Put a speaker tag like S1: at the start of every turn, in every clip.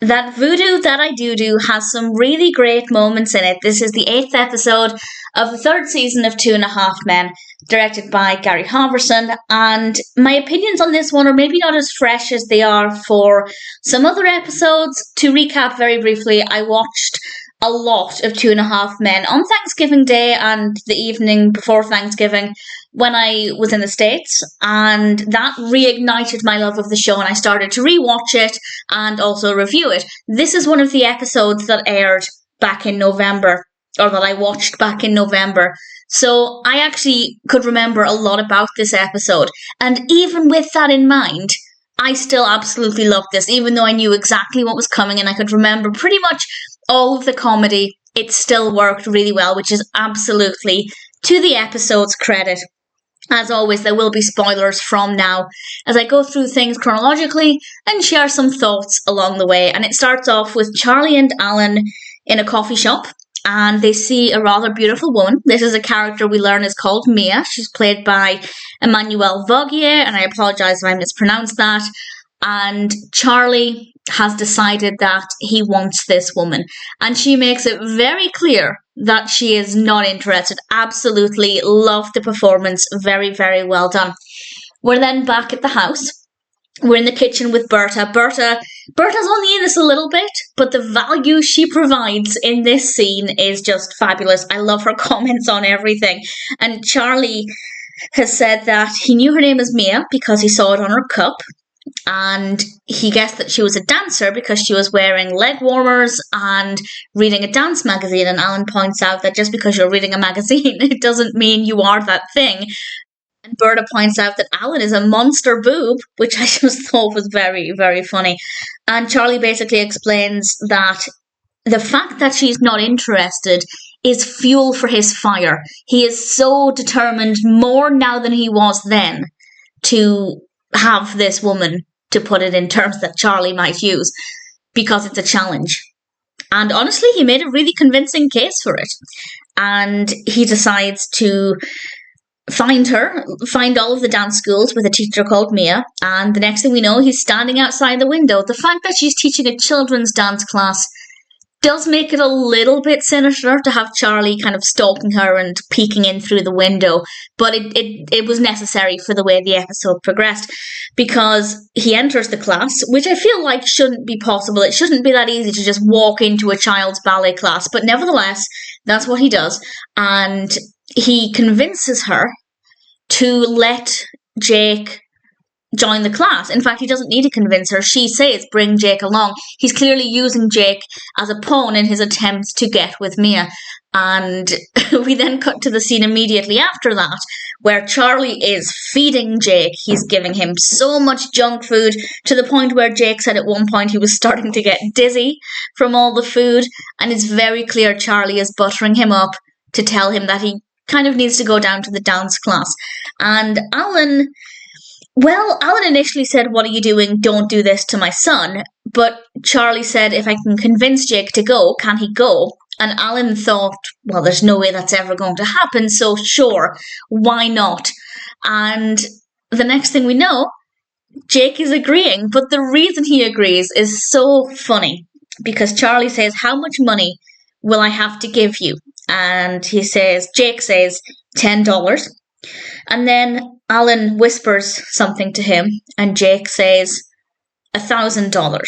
S1: That Voodoo That I Do has some really great moments in it. This is the 8th episode of the 3rd season of 2.5 Men, directed by Gary Halvorson, and my opinions on this one are maybe not as fresh as they are for some other episodes. To recap very briefly, I watched a lot of 2.5 Men on Thanksgiving Day and the evening before Thanksgiving when I was in the States, and that reignited my love of the show, and I started to rewatch it and also review it. This is one of the episodes that aired back in November, or that I watched back in November. So I actually could remember a lot about this episode, and even with that in mind, I still absolutely loved this, even though I knew exactly what was coming and I could remember pretty much all of the comedy. It still worked really well, which is absolutely to the episode's credit. As always, there will be spoilers from now as I go through things chronologically and share some thoughts along the way. And it starts off with Charlie and Alan in a coffee shop, and they see a rather beautiful woman. This is a character we learn is called Mia. She's played by Emmanuelle Vaugier, and I apologise if I mispronounced that. And Charlie has decided that he wants this woman, and she makes it very clear that she is not interested. Absolutely love the performance. Very, very well done. We're then back at the house. We're in the kitchen with Berta. Berta's only in this a little bit, but the value she provides in this scene is just fabulous. I love her comments on everything. And Charlie has said that he knew her name as Mia because he saw it on her cup. And he guessed that she was a dancer because she was wearing leg warmers and reading a dance magazine. And Alan points out that just because you're reading a magazine, it doesn't mean you are that thing. And Berta points out that Alan is a monster boob, which I just thought was very, very funny. And Charlie basically explains that the fact that she's not interested is fuel for his fire. He is so determined, more now than he was then, to have this woman, to put it in terms that Charlie might use, because it's a challenge. And honestly, he made a really convincing case for it. And he decides to find all of the dance schools with a teacher called Mia. And the next thing we know, he's standing outside the window. The fact that she's teaching a children's dance class does make it a little bit sinister to have Charlie kind of stalking her and peeking in through the window, but it was necessary for the way the episode progressed, because he enters the class, which I feel like shouldn't be possible. It shouldn't be that easy to just walk into a child's ballet class, but nevertheless, that's what he does, and he convinces her to let Jake join the class. In fact, he doesn't need to convince her. She says, bring Jake along. He's clearly using Jake as a pawn in his attempts to get with Mia. And we then cut to the scene immediately after that, where Charlie is feeding Jake. He's giving him so much junk food, to the point where Jake said at one point he was starting to get dizzy from all the food. And it's very clear Charlie is buttering him up to tell him that he kind of needs to go down to the dance class. And Alan initially said, what are you doing? Don't do this to my son. But Charlie said, if I can convince Jake to go, can he go? And Alan thought, well, there's no way that's ever going to happen, so sure, why not? And the next thing we know, Jake is agreeing. But the reason he agrees is so funny, because Charlie says, how much money will I have to give you? And Jake says, $10. And then Alan whispers something to him, and Jake says $1,000.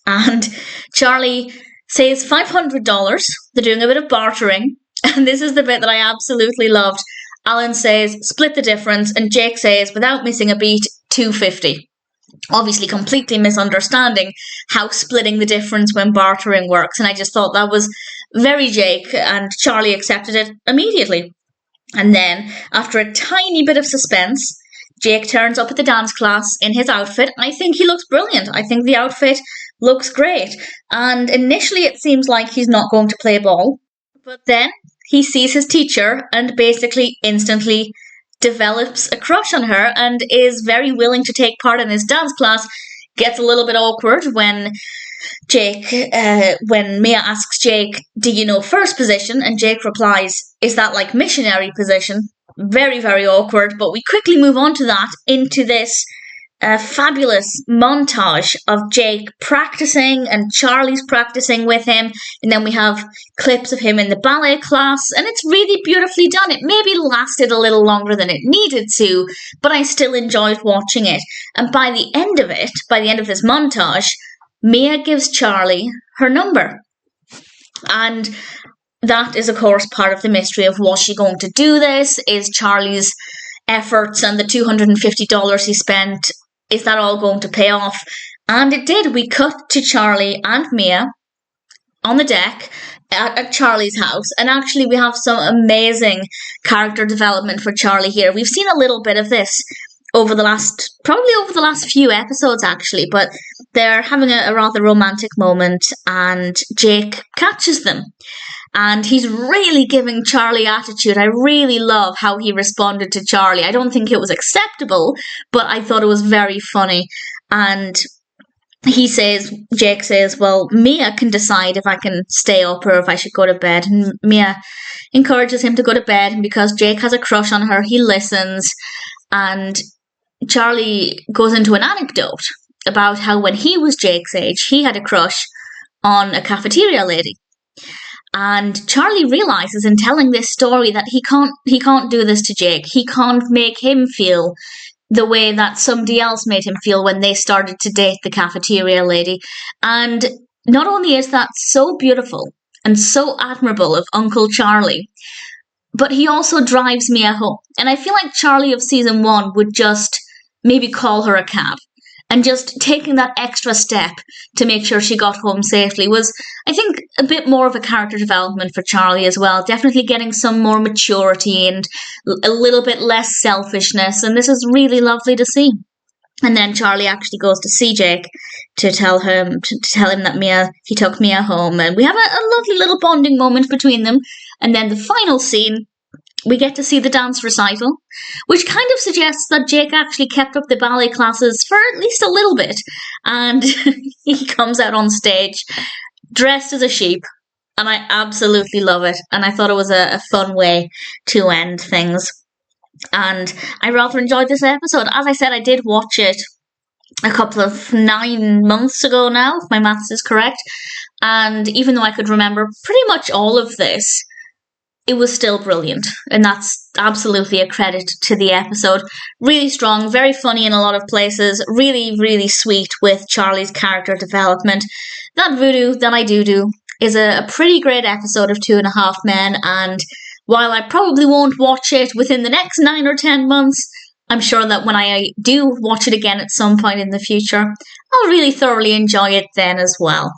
S1: And Charlie says $500. They're doing a bit of bartering, and this is the bit that I absolutely loved. Alan says, split the difference, and Jake says, without missing a beat, $250. Obviously completely misunderstanding how splitting the difference when bartering works, and I just thought that was very Jake, and Charlie accepted it immediately. And then, after a tiny bit of suspense, Jake turns up at the dance class in his outfit. I think he looks brilliant. I think the outfit looks great. And initially it seems like he's not going to play ball. But then he sees his teacher and basically instantly develops a crush on her and is very willing to take part in this dance class. Gets a little bit awkward when Mia asks Jake, do you know first position? And Jake replies, is that like missionary position? Very, very awkward, but we quickly move on to that, into this a fabulous montage of Jake practicing and Charlie's practicing with him. And then we have clips of him in the ballet class. And it's really beautifully done. It maybe lasted a little longer than it needed to, but I still enjoyed watching it. And by the end of it, by the end of this montage, Mia gives Charlie her number. And that is, of course, part of the mystery of was she going to do this? Is Charlie's efforts and the $250 he spent, is that all going to pay off? And it did. We cut to Charlie and Mia on the deck at Charlie's house. And actually we have some amazing character development for Charlie here. We've seen a little bit of this over the last few episodes actually, but they're having a rather romantic moment and Jake catches them. And he's really giving Charlie attitude. I really love how he responded to Charlie. I don't think it was acceptable, but I thought it was very funny. And Jake says, well, Mia can decide if I can stay up or if I should go to bed. And Mia encourages him to go to bed. And because Jake has a crush on her, he listens. And Charlie goes into an anecdote about how when he was Jake's age, he had a crush on a cafeteria lady. And Charlie realizes in telling this story that he can't do this to Jake. He can't make him feel the way that somebody else made him feel when they started to date the cafeteria lady. And not only is that so beautiful and so admirable of Uncle Charlie, but he also drives Mia home. And I feel like Charlie of season 1 would just maybe call her a cab. And just taking that extra step to make sure she got home safely was, I think, a bit more of a character development for Charlie as well. Definitely getting some more maturity and a little bit less selfishness. And this is really lovely to see. And then Charlie actually goes to see Jake to tell him that he took Mia home. And we have a lovely little bonding moment between them. And then the final scene, we get to see the dance recital, which kind of suggests that Jake actually kept up the ballet classes for at least a little bit. And he comes out on stage dressed as a sheep. And I absolutely love it. And I thought it was a fun way to end things. And I rather enjoyed this episode. As I said, I did watch it a couple of 9 months ago now, if my maths is correct. And even though I could remember pretty much all of this, it was still brilliant, and that's absolutely a credit to the episode. Really strong, very funny in a lot of places, really, really sweet with Charlie's character development. That Voodoo, That I Do is a pretty great episode of 2.5 Men, and while I probably won't watch it within the next 9 or 10 months, I'm sure that when I do watch it again at some point in the future, I'll really thoroughly enjoy it then as well.